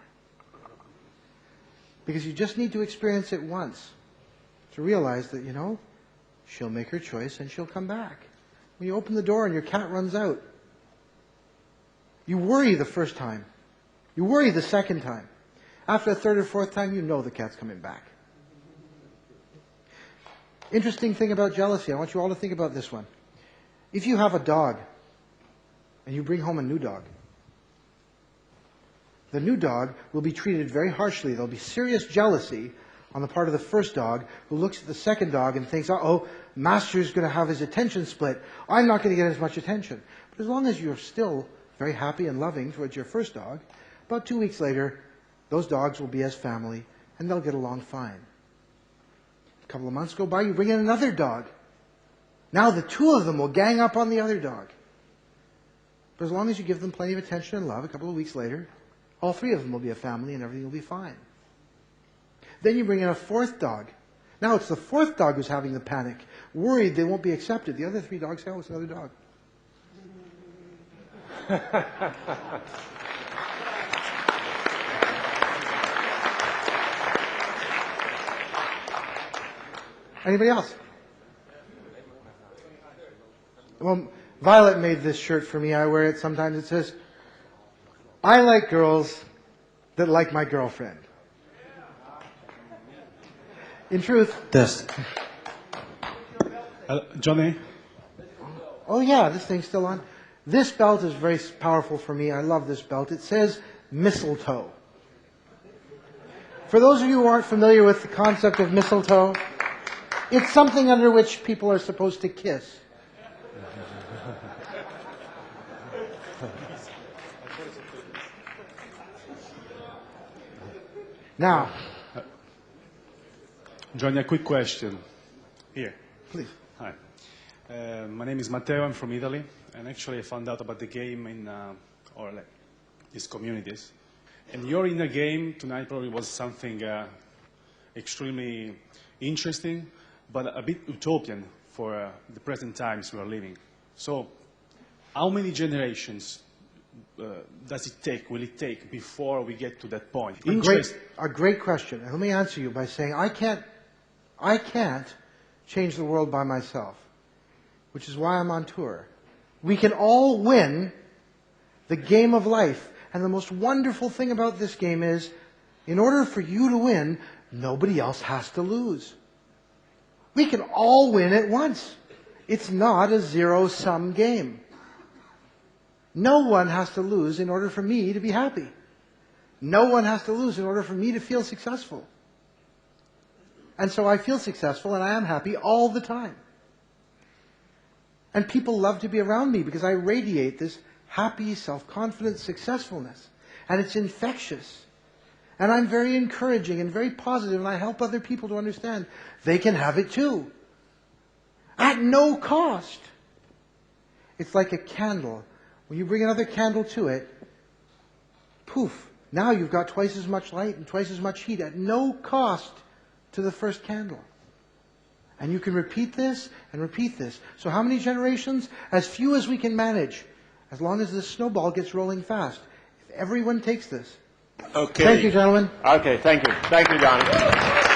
Because you just need to experience it once to realize that, you know, she'll make her choice and she'll come back. When you open the door and your cat runs out, you worry the first time. You worry the second time. After the third or fourth time, you know the cat's coming back. Interesting thing about jealousy, I want you all to think about this one. If you have a dog and you bring home a new dog, the new dog will be treated very harshly. There'll be serious jealousy on the part of the first dog who looks at the second dog and thinks, uh-oh, master's going to have his attention split. I'm not going to get as much attention. But as long as you're still very happy and loving towards your first dog, about 2 weeks later, those dogs will be as family and they'll get along fine. A couple of months go by, you bring in another dog. Now the two of them will gang up on the other dog. But as long as you give them plenty of attention and love, a couple of weeks later, all three of them will be a family and everything will be fine. Then you bring in a fourth dog. Now it's the fourth dog who's having the panic, worried they won't be accepted. The other three dogs say, oh, it's another dog. Anybody else? Well, Violet made this shirt for me. I wear it sometimes. It says, I like girls that like my girlfriend. In truth, Test. Johnny? oh yeah, this thing's still on. This belt is very powerful for me. I love this belt. It says mistletoe. For those of you who aren't familiar with the concept of mistletoe, it's something under which people are supposed to kiss. Now, Johnny, a quick question. Here. please. Hi. My name is Matteo. I'm from Italy. And actually I found out about the game in, these communities. And your inner game tonight probably was something extremely interesting, but a bit utopian for the present times we are living. So, how many generations will it take before we get to that point? A great question. And let me answer you by saying I can't change the world by myself, which is why I'm on tour. We can all win the game of life. And the most wonderful thing about this game is, in order for you to win, nobody else has to lose. We can all win at once. It's not a zero-sum game. No one has to lose in order for me to be happy. No one has to lose in order for me to feel successful. And so I feel successful and I am happy all the time. And people love to be around me because I radiate this happy, self-confident successfulness. And it's infectious. And I'm very encouraging and very positive, and I help other people to understand they can have it too. At no cost. It's like a candle. When you bring another candle to it, poof, now you've got twice as much light and twice as much heat at no cost to the first candle. And you can repeat this and repeat this. So how many generations? As few as we can manage, as long as this snowball gets rolling fast. If everyone takes this. Okay. Thank you, gentlemen. Okay, thank you. Thank you, Johnny.